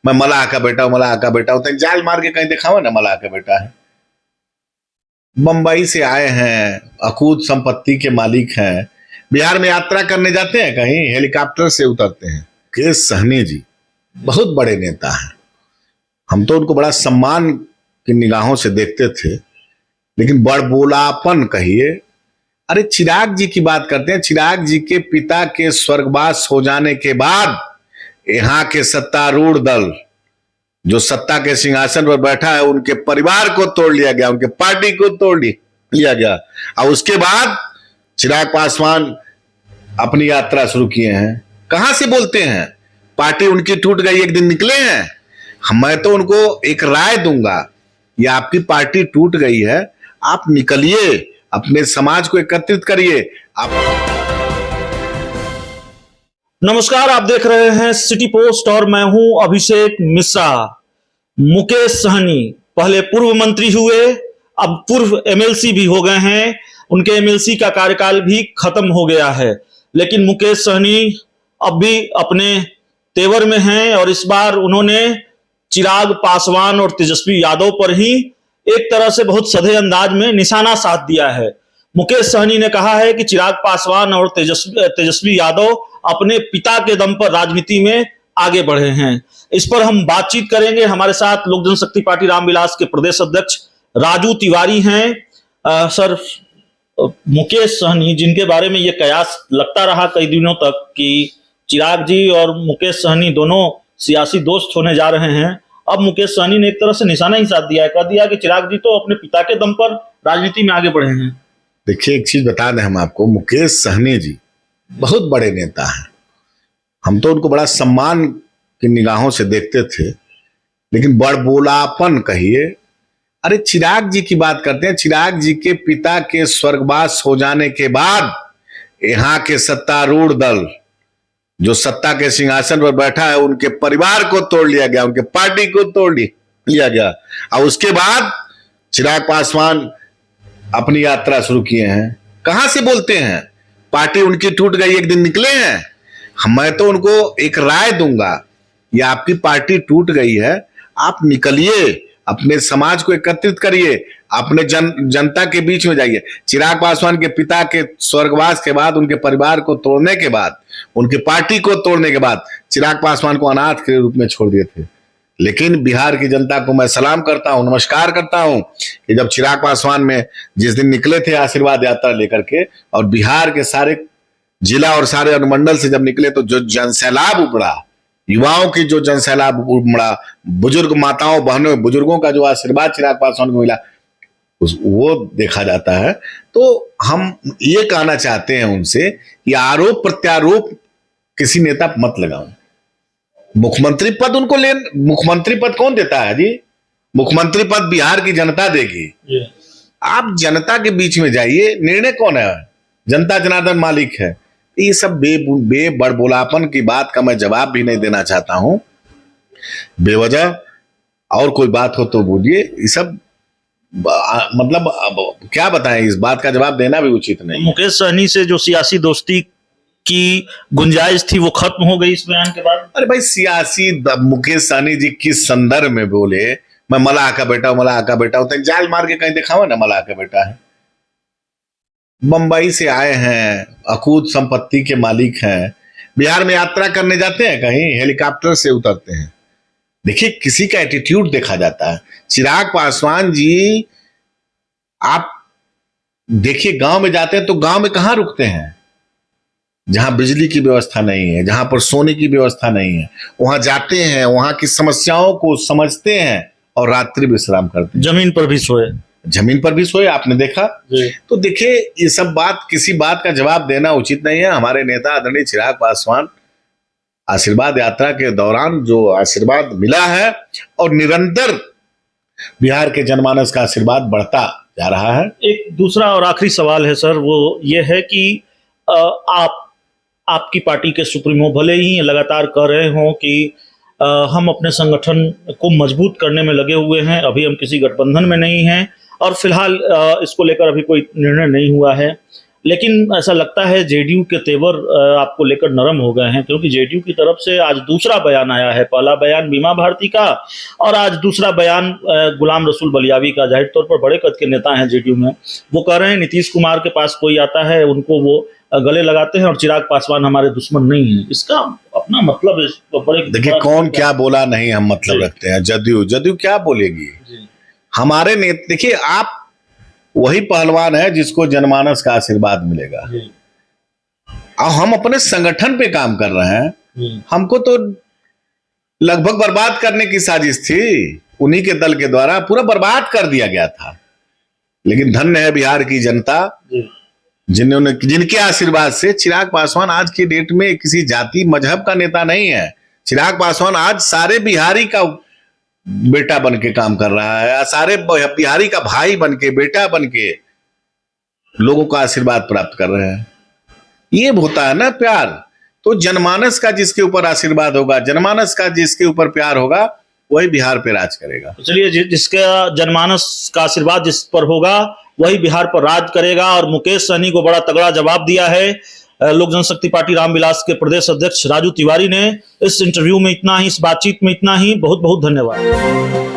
मैं मलाह का बेटा हूं, मलाह का बेटा हूं। जाल मार के कहीं दिखाओ ना मलाह का बेटा है। बंबई से आए हैं, अकूत संपत्ति के मालिक हैं, बिहार में यात्रा करने जाते हैं, कहीं हेलीकॉप्टर से उतरते हैं। मुकेश सहनी जी बहुत बड़े नेता हैं, हम तो उनको बड़ा सम्मान की निगाहों से देखते थे, लेकिन बड़बोलापन कहिए। अरे चिराग जी की बात करते हैं, चिराग जी के पिता के स्वर्गवास हो जाने के बाद यहाँ के सत्तारूढ़ दल जो सत्ता के सिंहासन पर बैठा है, उनके परिवार को तोड़ लिया गया, उनके पार्टी को तोड़ लिया गया। और उसके बाद चिराग पासवान अपनी यात्रा शुरू किए हैं। कहां से बोलते हैं पार्टी उनकी टूट गई, एक दिन निकले हैं। मैं तो उनको एक राय दूंगा, ये आपकी पार्टी टूट गई है, आप निकलिए, अपने समाज को एकत्रित करिए। नमस्कार, आप देख रहे हैं सिटी पोस्ट और मैं हूं अभिषेक मिश्रा। मुकेश सहनी पहले पूर्व मंत्री हुए, अब पूर्व एमएलसी भी हो गए हैं। उनके एमएलसी का कार्यकाल भी खत्म हो गया है, लेकिन मुकेश सहनी अब भी अपने तेवर में हैं और इस बार उन्होंने चिराग पासवान और तेजस्वी यादव पर ही एक तरह से बहुत सधे अंदाज में निशाना साध दिया है। मुकेश सहनी ने कहा है कि चिराग पासवान और तेजस्वी यादव अपने पिता के दम पर राजनीति में आगे बढ़े हैं। इस पर हम बातचीत करेंगे। हमारे साथ लोक जनशक्ति पार्टी रामविलास के प्रदेश अध्यक्ष राजू तिवारी हैं। सर, मुकेश सहनी जिनके बारे में ये कयास लगता रहा कई दिनों तक कि चिराग जी और मुकेश सहनी दोनों सियासी दोस्त होने जा रहे हैं, अब मुकेश सहनी ने एक तरह से निशाना ही साध दिया है, कह दिया कि चिराग जी तो अपने पिता के दम पर राजनीति में आगे बढ़े हैं। देखिए, एक चीज बता दें हम आपको, मुकेश सहनी जी बहुत बड़े नेता हैं, हम तो उनको बड़ा सम्मान की निगाहों से देखते थे, लेकिन बड़बोलापन कहिए। अरे चिराग जी की बात करते हैं, चिराग जी के पिता के स्वर्गवास हो जाने के बाद यहाँ के सत्तारूढ़ दल जो सत्ता के सिंहासन पर बैठा है, उनके परिवार को तोड़ लिया गया, उनके पार्टी को तोड़ लिया गया। और उसके बाद चिराग पासवान अपनी यात्रा शुरू किए हैं। कहां से बोलते हैं पार्टी उनकी टूट गई, एक दिन निकले हैं। मैं तो उनको एक राय दूंगा, ये आपकी पार्टी टूट गई है, आप निकलिए, अपने समाज को एकत्रित करिए, अपने जनता के बीच में जाइए। चिराग पासवान के पिता के स्वर्गवास के बाद, उनके परिवार को तोड़ने के बाद, उनकी पार्टी को तोड़ने के बाद चिराग पासवान को अनाथ के रूप में छोड़ दिए थे। लेकिन बिहार की जनता को मैं सलाम करता हूं, नमस्कार करता हूं कि जब चिराग पासवान में जिस दिन निकले थे आशीर्वाद यात्रा लेकर के, और बिहार के सारे जिला और सारे अनुमंडल से जब निकले, तो जो जनसैलाब उमड़ा, युवाओं की जो जनसैलाब उमड़ा, बुजुर्ग माताओं बहनों बुजुर्गों का जो आशीर्वाद चिराग पासवान को मिला, वो देखा जाता है। तो हम ये कहना चाहते हैं उनसे कि आरोप प्रत्यारोप किसी नेता पर मत लगाओ। मुख्यमंत्री पद उनको मुख्यमंत्री पद कौन देता है जी? मुख्यमंत्री पद बिहार की जनता देगी। आप जनता के बीच में जाइए, निर्णय कौन है? जनता जनार्दन मालिक है। ये सब बड़बोलापन की बात का मैं जवाब भी नहीं देना चाहता हूं। बेवजह और कोई बात हो तो बोलिए, ये सब मतलब अब क्या बताएं, इस बात का जवाब देना भी उचित नहीं। मुकेश सहनी से जो सियासी दोस्ती की गुंजाइश थी वो खत्म हो गई इस बयान के बाद। अरे भाई, सियासी मुकेश सहनी जी किस संदर्भ में बोले मैं मलाह का बेटा हूं, मलाह का बेटा हूं? जाल मार के कहीं दिखाओ ना मलाह का बेटा है। बंबई से आए हैं, अकूत संपत्ति के मालिक हैं, बिहार में यात्रा करने जाते हैं, कहीं हेलीकॉप्टर से उतरते हैं। देखिए, किसी का एटीट्यूड देखा जाता है। चिराग पासवान जी, आप देखिए, गांव में जाते हैं तो गांव में कहां रुकते हैं? जहां बिजली की व्यवस्था नहीं है, जहां पर सोने की व्यवस्था नहीं है, वहां जाते हैं, वहां की समस्याओं को समझते हैं और रात्रि विश्राम करते हैं। जमीन पर भी सोए, आपने देखा। तो देखिए, ये सब बात, किसी बात का जवाब देना उचित नहीं है। हमारे नेता आदरणीय चिराग पासवान आशीर्वाद यात्रा के दौरान जो आशीर्वाद मिला है, और निरंतर बिहार के जनमानस का आशीर्वाद बढ़ता जा रहा है। एक दूसरा और आखिरी सवाल है सर, वो ये है कि आपकी पार्टी के सुप्रीमो भले ही लगातार कह रहे हों कि हम अपने संगठन को मजबूत करने में लगे हुए हैं, अभी हम किसी गठबंधन में नहीं हैं और फिलहाल इसको लेकर अभी कोई निर्णय नहीं हुआ है, लेकिन ऐसा लगता है जेडीयू के तेवर आपको लेकर नरम हो गए हैं, क्योंकि जेडीयू की तरफ से आज दूसरा बयान आया है। पहला बयान बीमा भारती का और आज दूसरा बयान गुलाम रसूल बलियावी का। जाहिर तौर पर बड़े कद के नेता हैं जेडीयू में। वो कह रहे हैं नीतीश कुमार के पास कोई आता है उनको वो गले लगाते हैं और चिराग पासवान हमारे दुश्मन नहीं है। इसका अपना मतलब बड़े देखिए कौन क्या बोला नहीं हम मतलब रखते हैं। जदयू क्या बोलेगी हमारे नेता। देखिए आप वही पहलवान है जिसको जनमानस का आशीर्वाद मिलेगा। और हम अपने संगठन पे काम कर रहे हैं। हमको तो लगभग बर्बाद करने की साजिश थी, उन्हीं के दल के द्वारा पूरा बर्बाद कर दिया गया था। लेकिन धन्य है बिहार की जनता जिनके आशीर्वाद से चिराग पासवान आज की डेट में किसी जाति मजहब का नेता नहीं है। चिराग पासवान आज सारे बिहारी का बेटा बन के काम कर रहा है, सारे बिहारी का भाई बन के, बेटा बन के लोगों का आशीर्वाद प्राप्त कर रहे हैं। ये होता है ना प्यार। तो जनमानस का जिसके ऊपर आशीर्वाद होगा, जनमानस का जिसके ऊपर प्यार होगा, वही बिहार पे राज करेगा। तो चलिए जिसका जनमानस का आशीर्वाद जिस पर होगा वही बिहार पर राज करेगा। और मुकेश सहनी को बड़ा तगड़ा जवाब दिया है लोक जनशक्ति पार्टी रामविलास के प्रदेश अध्यक्ष राजू तिवारी ने। इस इंटरव्यू में इतना ही, इस बातचीत में इतना ही। बहुत बहुत धन्यवाद।